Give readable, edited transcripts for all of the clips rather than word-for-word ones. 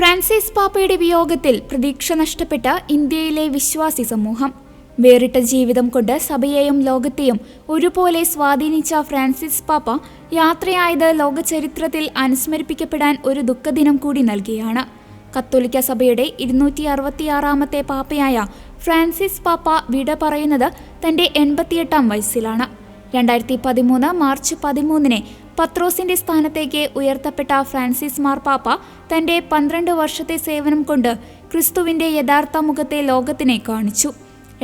Francis പാപ്പയുടെ വിയോഗത്തിൽ പ്രതീക്ഷ നഷ്ടപ്പെട്ട ഇന്ത്യയിലെ വിശ്വാസി സമൂഹം. വേറിട്ട ജീവിതം കൊണ്ട് സഭയെയും ലോകത്തെയും ഒരുപോലെ സ്വാധീനിച്ച ഫ്രാൻസിസ് പാപ്പ യാത്രയായത് ലോകചരിത്രത്തിൽ അനുസ്മരിപ്പിക്കപ്പെടാൻ ഒരു ദുഃഖദിനം കൂടി നൽകിയാണ്. കത്തോലിക്ക സഭയുടെ 266ാമത്തെ പാപ്പയായ ഫ്രാൻസിസ് പാപ്പ വിട പറയുന്നത് തന്റെ 88ാം വയസ്സിലാണ്. 2013 മാർച്ച് 13 പത്രോസിന്റെ സ്ഥാനത്തേക്ക് ഉയർത്തപ്പെട്ട ഫ്രാൻസിസ് മാർപ്പാപ്പ തന്റെ 12 വർഷത്തെ സേവനം കൊണ്ട് ക്രിസ്തുവിന്റെ യഥാർത്ഥ മുഖത്തെ ലോകത്തിനെ കാണിച്ചു.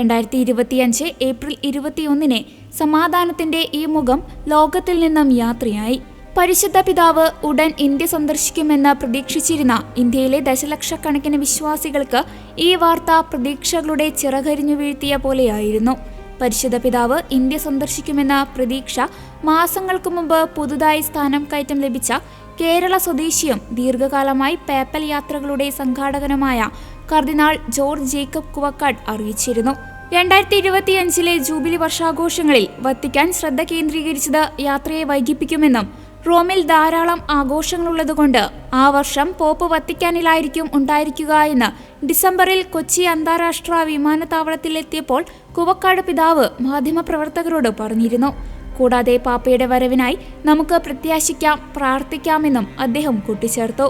2025 ഏപ്രിൽ 21 സമാധാനത്തിന്റെ ഈ മുഖം ലോകത്തിൽ നിന്നും യാത്രയായി. പരിശുദ്ധ പിതാവ് ഉടൻ ഇന്ത്യ സന്ദർശിക്കുമെന്ന് പ്രതീക്ഷിച്ചിരുന്ന ഇന്ത്യയിലെ ദശലക്ഷക്കണക്കിന് വിശ്വാസികൾക്ക് ഈ വാർത്ത പ്രതീക്ഷകളുടെ ചിറകരിഞ്ഞു വീഴ്ത്തിയ പോലെയായിരുന്നു. പരിശുദ്ധ പിതാവ് ഇന്ത്യ സന്ദർശിക്കുമെന്ന പ്രതീക്ഷ മാസങ്ങൾക്ക് മുമ്പ് പുതുതായി സ്ഥാനം കയറ്റം ലഭിച്ച കേരള സ്വദേശിയും ദീർഘകാലമായി പേപ്പൽ യാത്രകളുടെ സംഘാടകനുമായ കർദിനാൾ ജോർജ് ജേക്കബ് കുവക്കാട് അറിയിച്ചിരുന്നു. 2025 ജൂബിലി വർഷാഘോഷങ്ങളിൽ വത്തിക്കാൻ ശ്രദ്ധ കേന്ദ്രീകരിച്ചത് യാത്രയെ വൈകിപ്പിക്കുമെന്നും റോമിൽ ധാരാളം ആഘോഷങ്ങളുള്ളതുകൊണ്ട് ആ വർഷം പോപ്പ് വത്തിക്കാനിലായിരിക്കും ഉണ്ടായിരിക്കുക എന്ന് ഡിസംബറിൽ കൊച്ചി അന്താരാഷ്ട്ര വിമാനത്താവളത്തിലെത്തിയപ്പോൾ കുവക്കാട് പിതാവ് മാധ്യമപ്രവർത്തകരോട് പറഞ്ഞിരുന്നു. കൂടാതെ പാപ്പയുടെ വരവിനായി നമുക്ക് പ്രത്യാശിക്കാം, പ്രാർത്ഥിക്കാമെന്നും അദ്ദേഹം കൂട്ടിച്ചേർത്തു.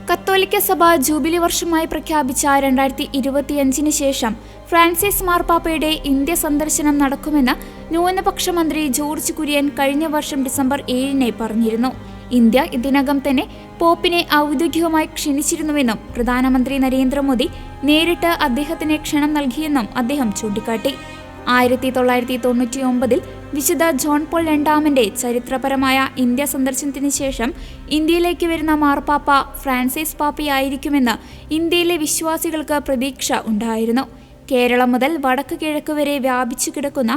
കത്തോലിക്ക സഭ ജൂബിലി വർഷമായി പ്രഖ്യാപിച്ച 2025 ശേഷം ഫ്രാൻസിസ് മാർപ്പാപ്പയുടെ ഇന്ത്യ സന്ദർശനം നടക്കുമെന്ന് ന്യൂനപക്ഷ മന്ത്രി ജോർജ് കുര്യൻ കഴിഞ്ഞ വർഷം ഡിസംബർ 7 പറഞ്ഞിരുന്നു. ഇന്ത്യ ഇതിനകം തന്നെ പോപ്പിനെ ഔദ്യോഗികമായി ക്ഷണിച്ചിരുന്നുവെന്നും പ്രധാനമന്ത്രി നരേന്ദ്രമോദി നേരിട്ട് അദ്ദേഹത്തിന് ക്ഷണം നൽകിയെന്നും അദ്ദേഹം ചൂണ്ടിക്കാട്ടി. 1999 വിശുദ്ധ ജോൺ പോൾ രണ്ടാമന്റെ ചരിത്രപരമായ ഇന്ത്യ സന്ദർശനത്തിന് ശേഷം ഇന്ത്യയിലേക്ക് വരുന്ന മാർപ്പാപ്പ ഫ്രാൻസിസ് പാപ്പയായിരിക്കുമെന്ന് ഇന്ത്യയിലെ വിശ്വാസികൾക്ക് പ്രതീക്ഷ ഉണ്ടായിരുന്നു. കേരളം മുതൽ വടക്ക് കിഴക്ക് വരെ വ്യാപിച്ചു കിടക്കുന്ന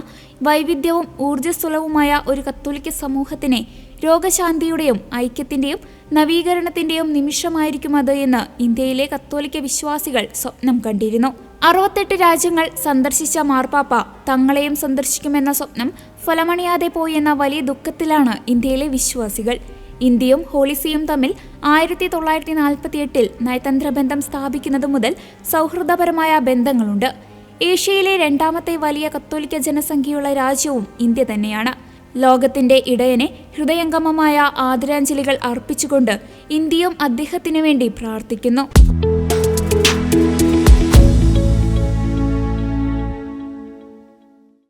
വൈവിധ്യവും ഊർജ്ജസ്വലവുമായ ഒരു കത്തോലിക്ക സമൂഹത്തിനെ രോഗശാന്തിയുടെയും ഐക്യത്തിന്റെയും നവീകരണത്തിന്റെയും നിമിഷമായിരിക്കും അത് എന്ന് ഇന്ത്യയിലെ കത്തോലിക്ക വിശ്വാസികൾ സ്വപ്നം കണ്ടിരുന്നു. 68 രാജ്യങ്ങൾ സന്ദർശിച്ച മാർപ്പാപ്പ തങ്ങളെയും സന്ദർശിക്കുമെന്ന സ്വപ്നം ഫലമണിയാതെ പോയെന്ന വലിയ ദുഃഖത്തിലാണ് ഇന്ത്യയിലെ വിശ്വാസികൾ. ഇന്ത്യയും ഹോളിസിയും തമ്മിൽ 1948 നയതന്ത്ര ബന്ധം സ്ഥാപിക്കുന്നത് മുതൽ സൗഹൃദപരമായ ബന്ധങ്ങളുണ്ട്. ഏഷ്യയിലെ 2ാമത്തെ വലിയ കത്തോലിക്ക ജനസംഖ്യയുള്ള രാജ്യവും ഇന്ത്യ തന്നെയാണ്. ലോകത്തിന്റെ ഇടയനെ ഹൃദയംഗമമായ ആദരാഞ്ജലികൾ അർപ്പിച്ചുകൊണ്ട് ഇന്ത്യയും അദ്ദേഹത്തിനു വേണ്ടി പ്രാർത്ഥിക്കുന്നു.